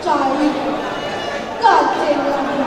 Cari, kaceng lagi.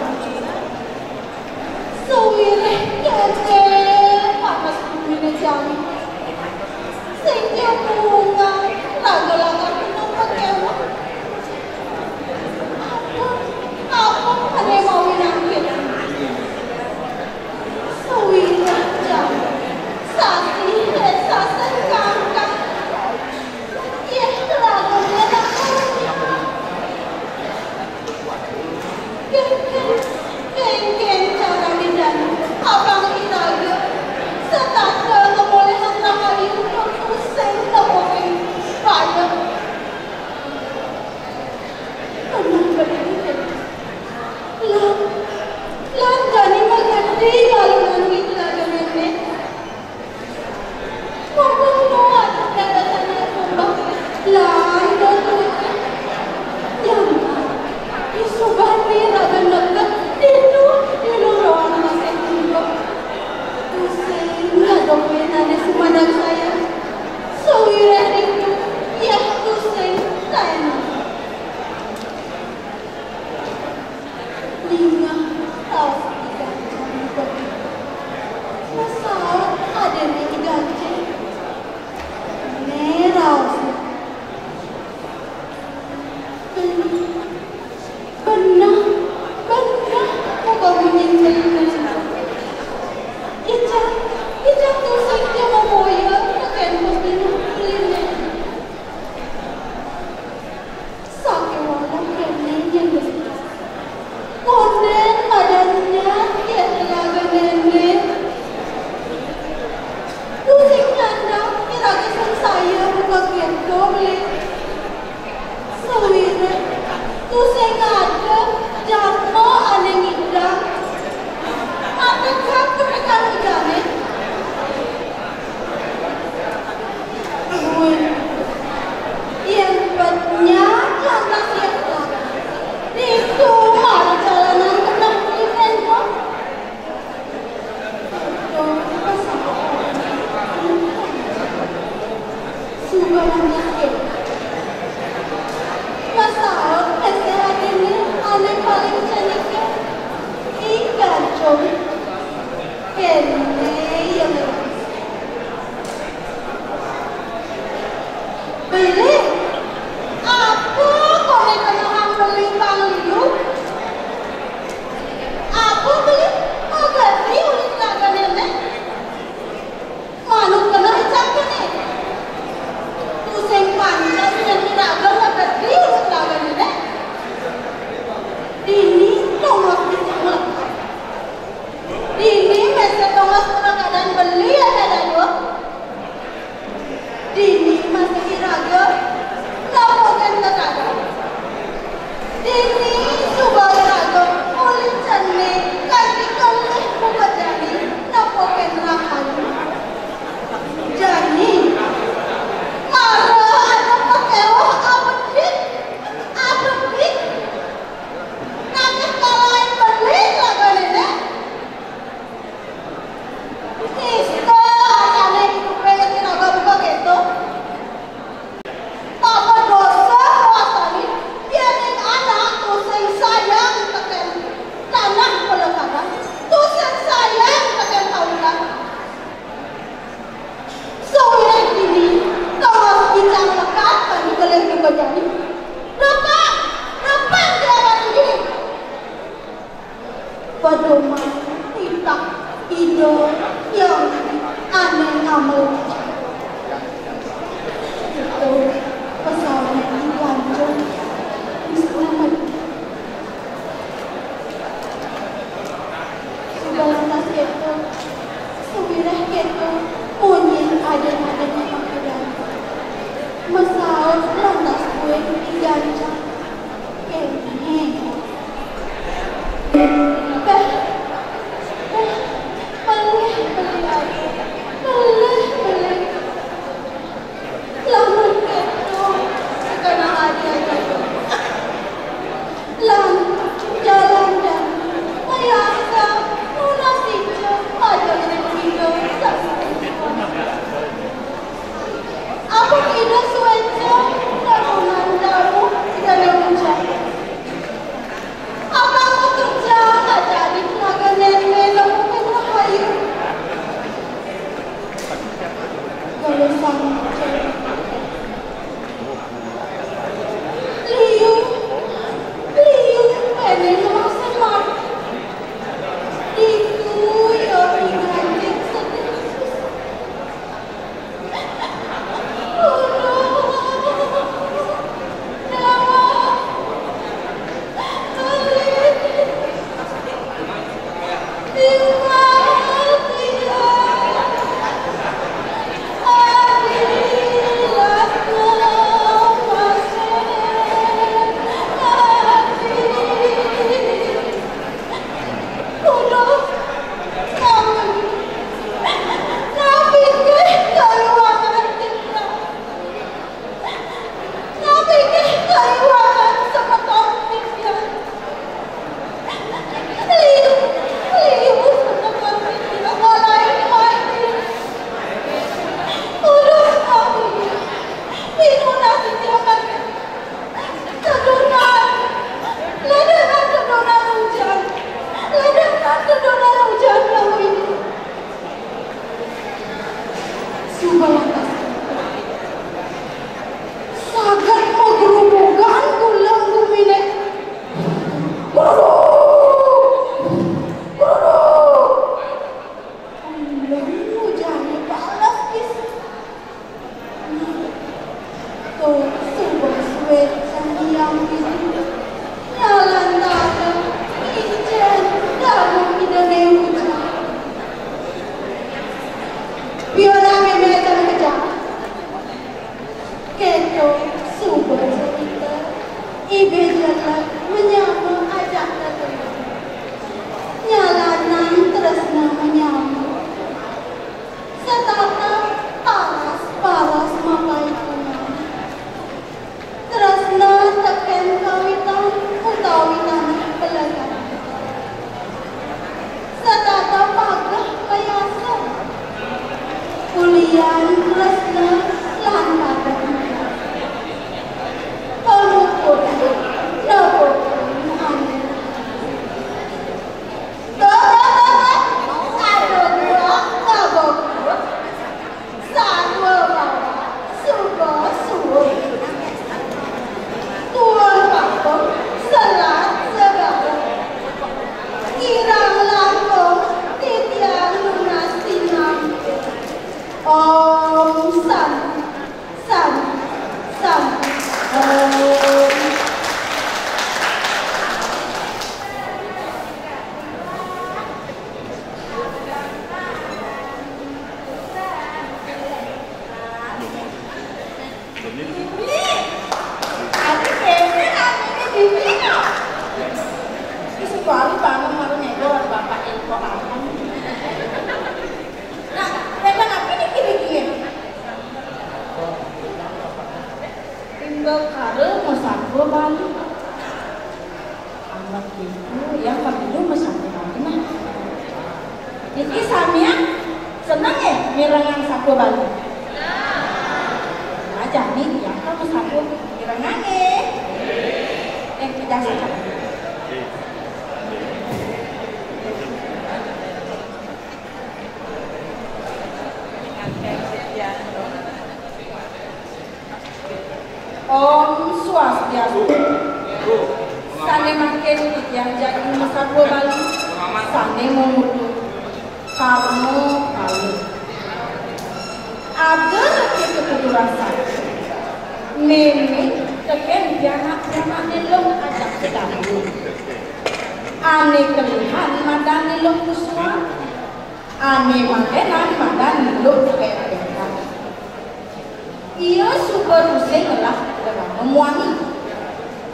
Apa aku kerja sekali bangun harus ngegor bapak info apa. Nah, mereka apa nih kira-kira? Tinggal kare masako Bali. Anak itu yang kabilu masako Bali nah. Ini samia senang ya mirangan sako Bali. Nah, jadi yang kamu sako mirangan kita saja. Om Swastiastu. Sane makin yang jadi masako Bali. Sane memutu karmo Bali. Ada ketuturan saya. Meme teken pianak-pianak nilong ajak sedangku. Ane kelihan madan nilong kuswa. Ane makenan madan nilong kepekan. Ia super usai ngelah dengan memuani.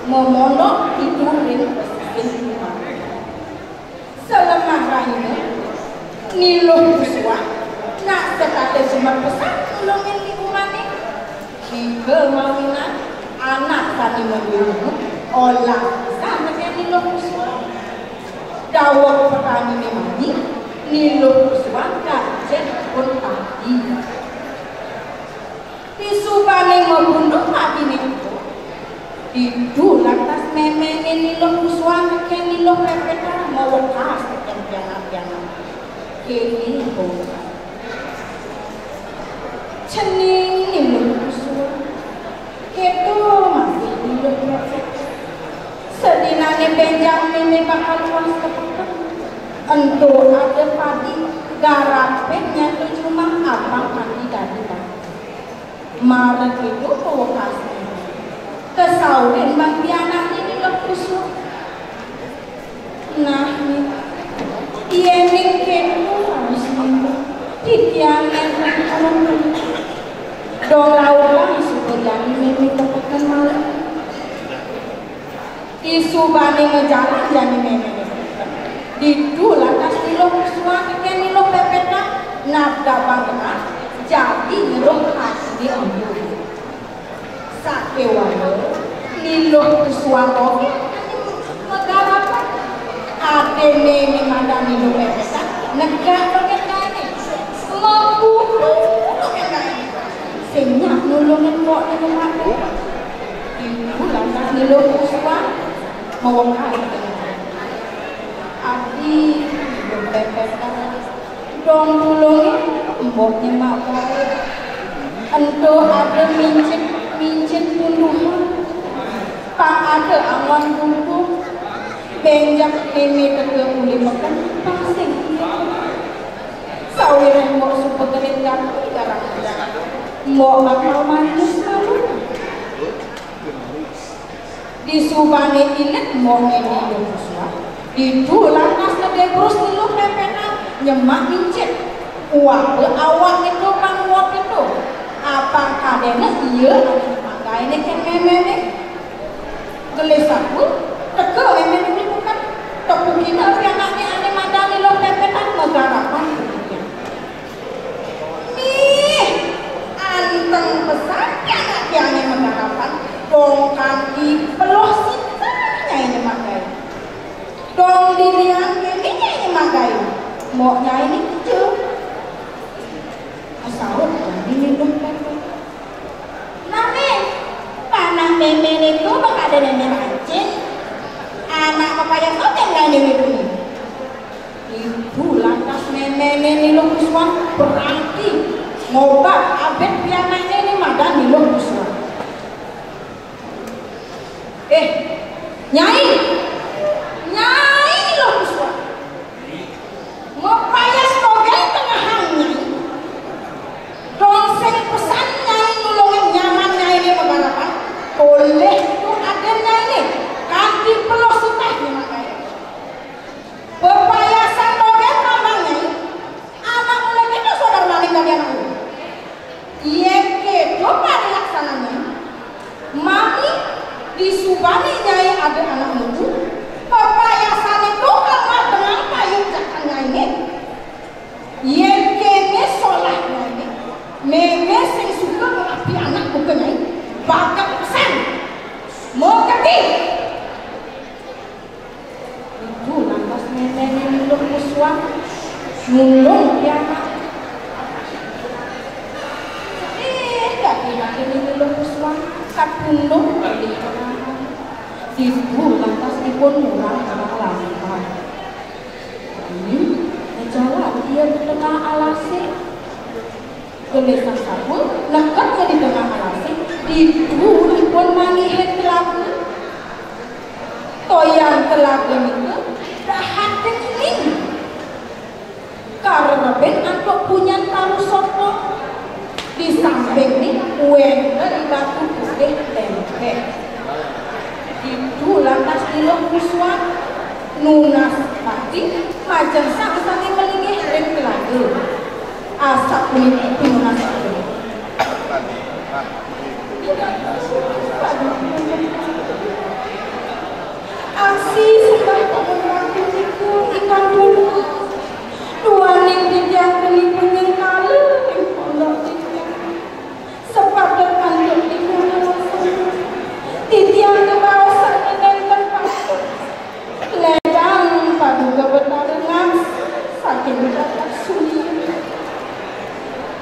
Memonok diturin pesisir rumah. Selama raya nilong kuswa. Nak sekata cuma pesan nilongin lingkungan ini. Jika mawinan anak tadi membunuh olah sama kayak nilong kuswa. Dawak petani memani nilong kuswa kajet pun tadi. Disubane membunuh tadi nih. Itu lantas memene nilong kuswa kayak nilong pepeta mau kas dengan pianak-pianak. Kini bosan. Cening nilong kuswa. Itu masih hidup sedinane Benjamin ini bakal puas kepekan. Entu ada padi garapnya itu cuma abang mandi dari Maret itu provokasi kesaurin bang pianak ini lepusu. Nah dia mikir harus minggu dikiamin dolau jadi mimi tepukan malam disubani ngejalan jadi mimi didu lantas nilo kuswa keken nilo pepeta nabda bangga jadi nilo khas di ambil sakewana nilo kuswa kopi negara apa ade mimi manda nilo pepeta negara kekane mabudu senyap nulungin kok di rumah ibu lantas nilung kuswa mewengkai abdi bepepet dong nulungin mboknya makai ento ada mincit tunduhan tak ada awan kumpul benjak mimi teke uli makan pasing sawiran mau suka gerit kaki garang-garang mau bakal manjus malu disubane ilet mau ngene kuswa didulan nas gede terus nilu pepena nyemak incit uang awak itu kan uang itu apa kadene iya maka ini kan memene gelesaku teke memene bukan tepukina anaknya ane madani lo pepena megarapan anteng pesannya yang mengharapkan dong kaki peloh sitanya ini makai dong dirian keminya ini makai moknya ini kecil asal jadi minum pepet nanti panah memen itu bak ada nenek mancing anak apa yang kau yang lain itu lantas memen ini lo kuswa berarti ngobat abet piananya ini madan di lo kuswa nyai lo kuswa ngopaya semoga tengah hangnya dongseng pesan nyai nulungin nyamannya ini megarapan boleh itu adanya ini kaki pelos sutahnya makanya bepayasan dogen mamangnya anak mulai kita saudara maling dari anak itu iya coba relaksananya mami disubani nyai ada anak muda kuswan nulung ya nak gak kira ini nulung kuswan kabundung ibu lantas dipun murah lama ini jalan dia di tengah alasi gelisah sabun lekatnya di tengah alasi ibu dipun mangihin telaga toyang telaga itu dahat kening karena ben antuk punya taruh sopo di samping ini wender batu putih lempek itu lantas iloh kuswan nunas pati majan sang-sangi melingih ring telaga asap kulit nunas pati aksi sudah mengaku ikan dulu dua ning dijang keni penyengkala ing pondok sepadan anduk di mana titiang kebawasan nenten pasut ledang padu kebetarengan saking datang sulit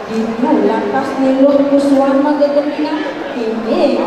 di lantas niluh kuswan magegeningan ini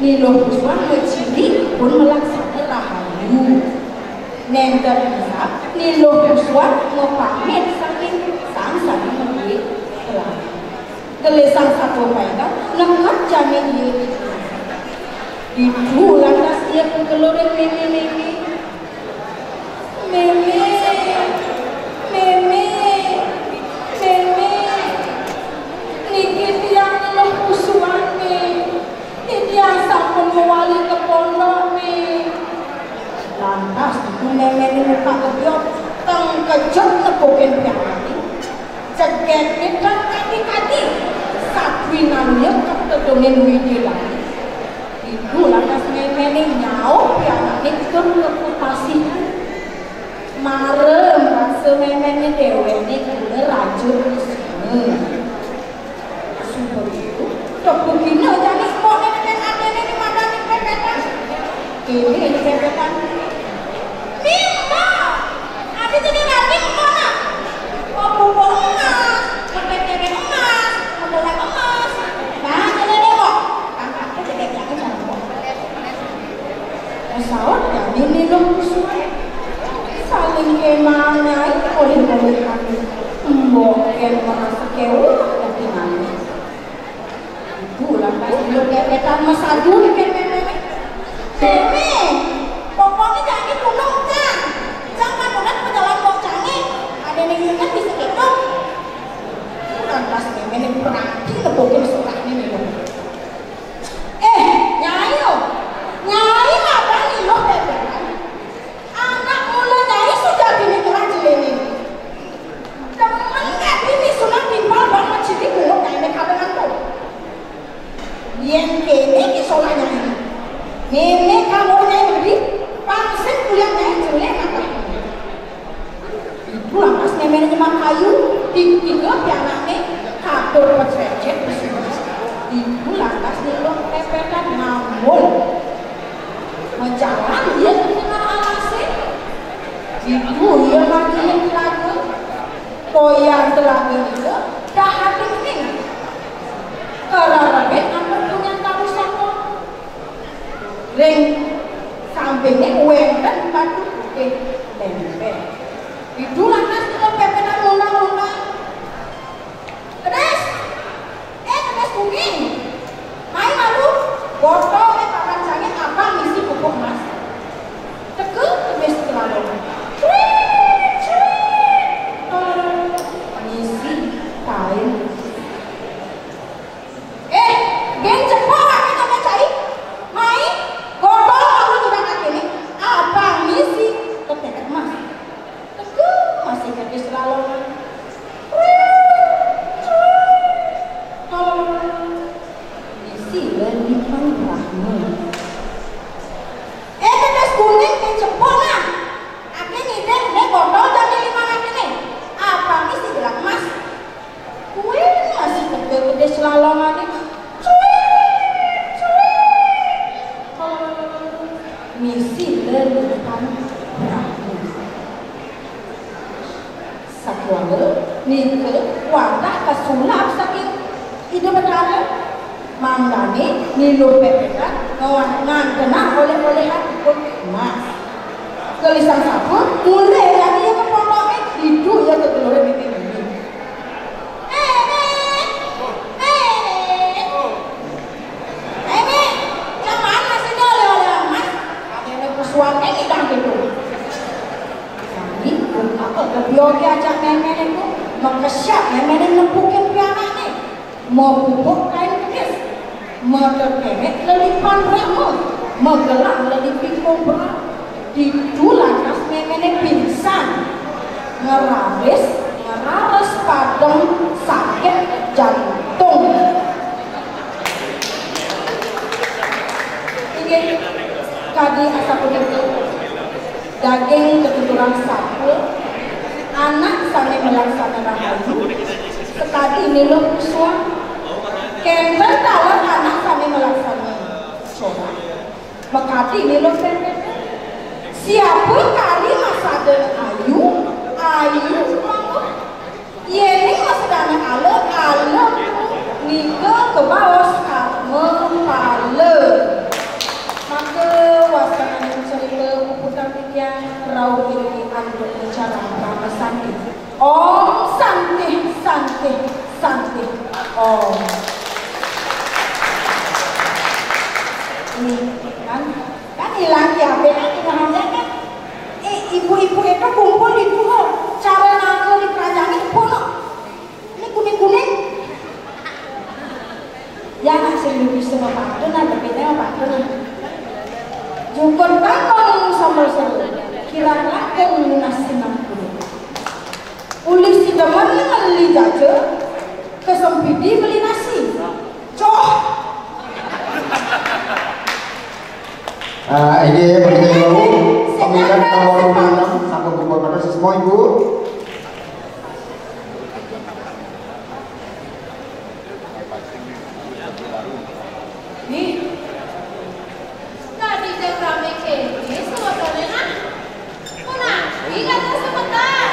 Niluh kuswan ngecili pun melaksanakan rahayu nenter bisa niluh kuswan ngepamit saking sang-sang menduit telaga gelisang satu mereka nengak jamin dia itu lantas dia keluarin meme nikit yang niluh kuswan yang sampun mewali ke pondok nih lantas menemeni muka kebiok teng kejut nepukin piawati ceget kan kaki-kaki sakwinannya ketedungin widi lagi itu lantas memeni nyau piawati ke reputasi marem rasa memeni dewe ini kena rajut di sini sumpah itu dok begini jadi mau ini pepetan Mima jadi nanti mana? Oh, bubur emas, kepeke emas, kebelan emas. Nah, jadi deh kok. Kakaknya jadi jangan jangan kok. Pesawat jadi minum semua. Saling kemana itu boleh kami. Mbok yang merasa kewah tapi nanti. Ibu lah pasti lo kepetan masajun kemana? Demi, pokoknya jangan dikunung kan. Jangan kunat pejalan kok canggih. Ada yang kan bisa gitu. Lantas ini berarti lepokin surat ini loh. Nyai lo, nyai apa nih lo kepetan? Anak mulai nyai sudah bini kerajin ini. Teman nggak bini sudah timbal banget jadi gue kayak kadangan tuh. Yang kene kisolanya ini. Nenek kamu yang beri pangsen kuliah yang jelek apa? Ibu lantas nenek cuma kayu tiga piananya kabur pececet ibu lantas nilok pepetan ngambul menjalan dia dengan alasin ibu dia lagi lagu koyang telaga itu dah hati ini kerarabet anak punya tahu sama ring sampingnya uang dan batu putih lempel itu lantas kita pepetan undang-undang kedes kuning main lalu botol papan sange apa misi pupuk mas teguh kedes terlalu misi kain gen cepok kami kami cari main botol lalu tidak kaki ini apa misi ketek mas teguh masih kedes terlalu Lelipan Rahman kedes kuning ke cepol lah aku ngide nih botol jadi 5 lagi nih apa ini sih gelang mas kue masih gede selalongan nih misi lelipan Rahman satuannya nih wadah kesulap saking ide betara Manggani nilu pepetan ngan kena oleh-olehan pun emas gelisang sabun mulai lagi yang kepotongnya hidup ya ketelurnya bikin ini yang mana sih dia oleh-oleh emas ada yang kesuatnya kita gitu jadi apa kebioke ajak nenek itu mengkesyak nenek nempukin pianak nih mau bubuk kain kekis meterkemek lelipan Rahman megelang lelipin kobra didulang kas memene pingsan ngerares padang sakit jantung ini kadi asap itu daging ketuturan sapu anak sampai melaksanakan rahayu sekali ini lo suam kenten tawar anak kami melaksanakan sholat makati ini lo siapa kali masa dan ayu ini masa dan ala nika ke bawah mempala maka wasanan cerita puputan tiga rau ini untuk bicara nama santi om santi om ini kan hilang ya benar kan ibu-ibu itu kumpul di pulau cara nangkul di kerajaan itu pulau ini kuning-kuning yang hasil lebih semua patun ada bedanya patun jukun kantong sambal seru kira-kira kan nasi nampul ulis si teman beli jaja kesempidi beli nasi ini bagaimana pemilihan nomor 26 sampai pukul pada semua ibu. Nih, tadi jam rame kini sebetulnya, mana? Ingat sebentar.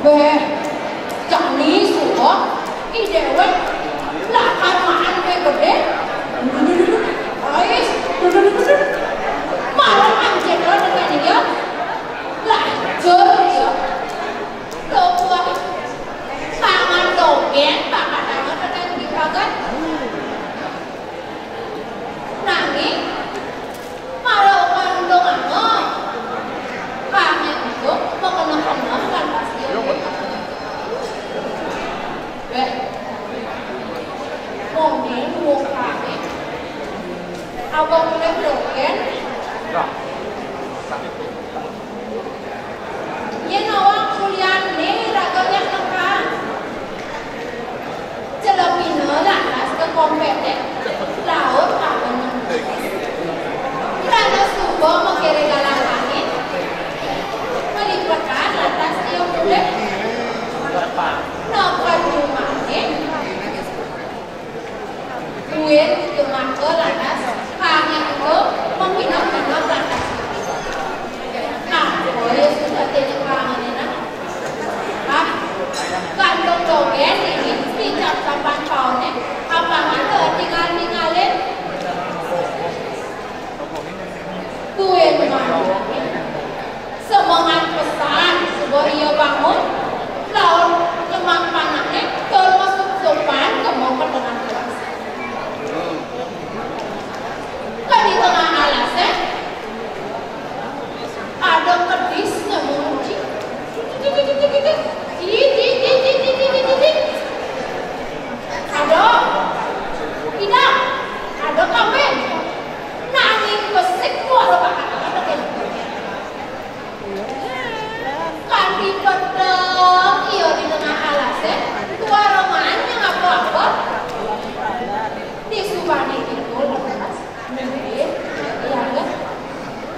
Beh, jani suka idewe lah karmaan be gede. Ais, malah anjir dengan dia. Lah jor dia. Loh, tangan dogen, tangan dengan dipakai. Nangis, malah kandung anak. Kami itu mau kena kan pasti. Mungkin wong kami abang boleh dogen. Ya nawang kuliah ni raganya tengah. Celapina lantas ke kompeten laut abang. Rana subuh mengiring galang langit. Melipatkan lantas dia boleh. Nampak rumahnya. Gue cuma ke lantas kami itu meminap-minap lantas. Nah, boleh sudah tidak kangen ini. Ah, kandung dogen ini pinjam sampan tahunnya. Apa mana tinggal-tinggalin? Gue cuma semangat pesan sebuah ia bangun. Lalu lemak panahnya termasuk sopan kemokan dengan keras. Kan di tengah alasnya ada kedis yang menguji. Ada, tidak, ada kambing. Nanging pesik keluar kata-kata kan di pedang iya di tengah alasnya tua romannya apa-apa di subani itu lepas ya kan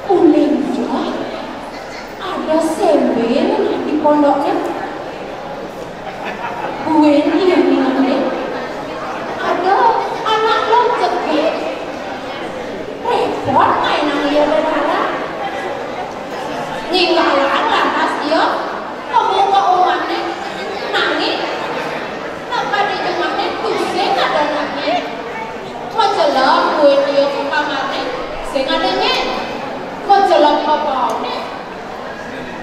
kuning juga ada sembel di pondoknya gue ini yang ini ada anak lo cekik repot mainan dia berdarah ninggalan lantas dia membuka umatnya nangis maka di rumahnya pusing ada nangis majalah gue dia ke kamarnya sing adanya majalah ke bawahnya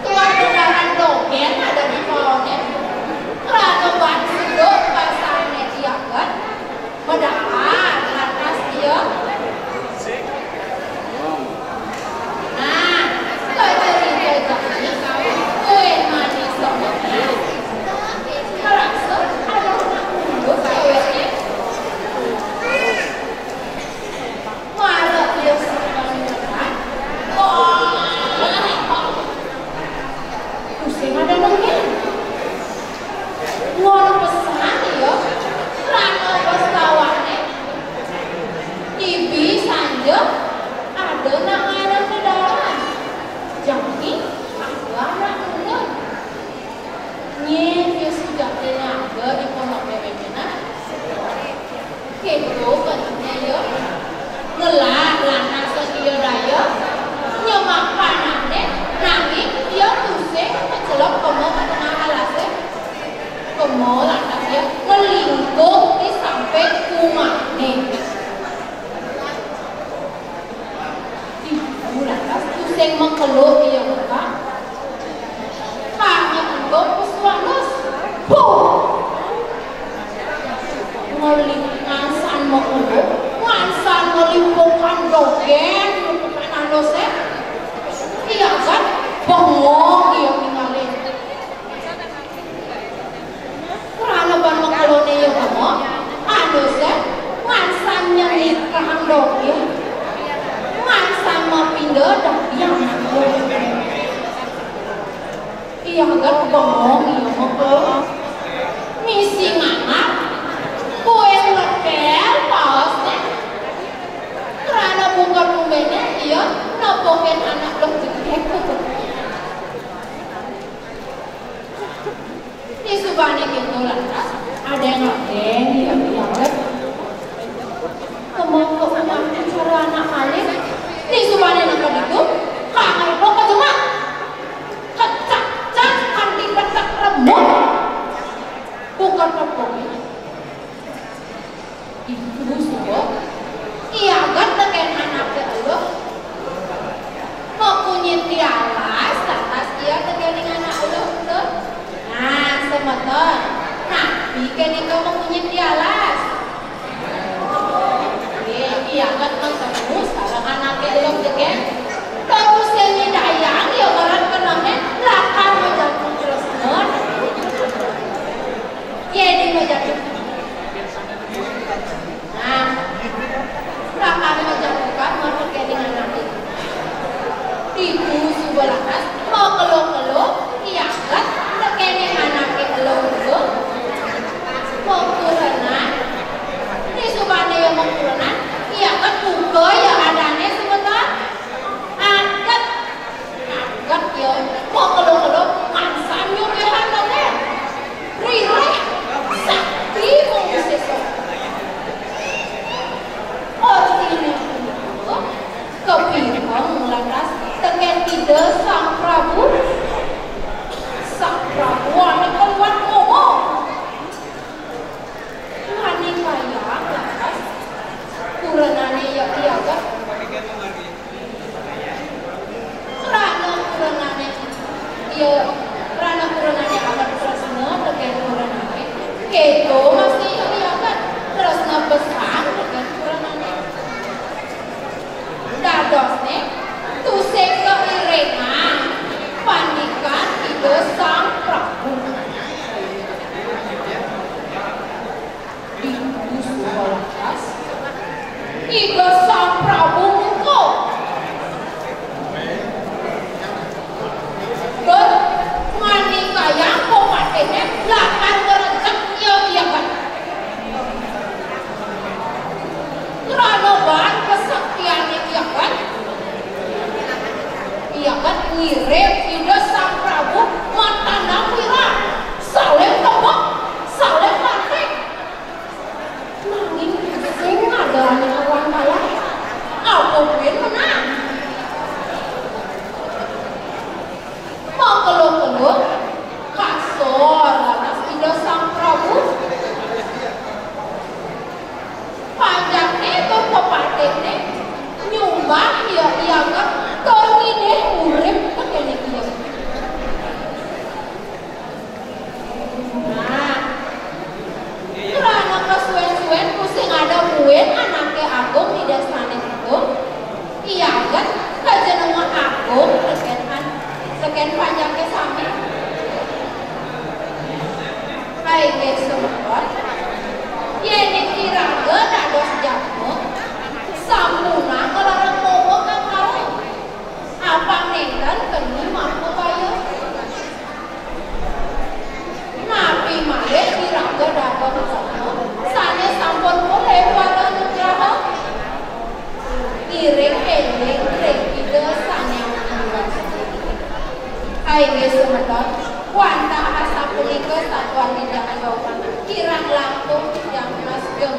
tuan kendaraan dogen ada di bawahnya kerana ban sudut pasarnya dia kan medahan lantas dia nah cerita gue manis soalnya merasa ada anak muda ceweknya marah dia sekarang pusing ada nengin ngon pesan ya rano pesawannya tibi sanja ada nangaran ke dalam jadi ada anak muda dia sudah tenaga di pondok bebeknya gitu katanya ya ngelak lana sekian raya nyemak panahnya nangis dia pusing mencelok kamu ke tengah alasnya kamu lantas dia melingkup di sampai rumahnya ibu lantas pusing mengkeluh dia buka kangen enggak pesuanus ngansan mengkeluh ngansan melimpukan dogen melimpukan anusnya iya kan bengong dia tinggalin karena ban mengkeluhnya ya bengong anusnya ngansan nyengit kahang dogen ngansan mau pindah dan dia iya kan bengong iya mengkeluh misi nganak kue lekel pausnya karena bukan rumahnya dia napokin anak lo jekek di subahnya gitu lantas ada yang ngabeng dia bilang kemau-kemauan cara anak malik di subahnya nangka itu kakak itu kejemak kecak-cak anti petak remuk semeton. Nabi kene kau mempunyai di alas. Iya kan terus kalau anaknya belum deken. Terus yang dayang ya orang kenangnya lakar menjatuh terus mon. Ya ini menjatuh. Nah, lakar menjatuhkan mau pakai dengan nanti. Ibu subalakas mau kelok-kelok, iya kan? Tekene anaknya kelok-kelok. Mau kurenan, ini subane yang mau kurenan, iya kan? Buka ya adanya sebentar. Angkat ya, mau kelok-kelok, mansanyo kehananya. Rileh, sakti mengusesok. Orangnya kepinggang lantas teken ide sang Prabu anak keluar ngomong ngani kaya lantas kurenane ya kan rana kurenane akan tresna teken kurenane keto masih ya kan tresna besar teken kurenane dadosne tuse keirengan pandikan ide sang Prabu ibu subalakas ide sang Prabu engkau dan ngani kaya kau patene lakan kerencek iya kan kerana bahan kesaktiannya iya kan ngirim ide sang Prabu matana wira saleh tebak saleh mati nanging sing ngadarane orang kaya apa pun menang mau keluk-keluk kasor atas ide sang Prabu panjangnya itu kepatene nyumbang iya kan kau ini urip kene iki. Nah, kerana kesuwen-suwen pusing ada muin anaknya agung di destane itu. Iya kan kajenengan agung seken panjangnya sami. Hai guys semua. Yene kiraga dados jamu sampuna kelarang ngomong kan karo apa nendan keni mampu kaya nabi malih kiraga dados jamu sane sampun mulai pada nugraha iring eling ring ide sane hai guys semeton wanta asa punika satuan tidak jauh kirang langkung yang mas geng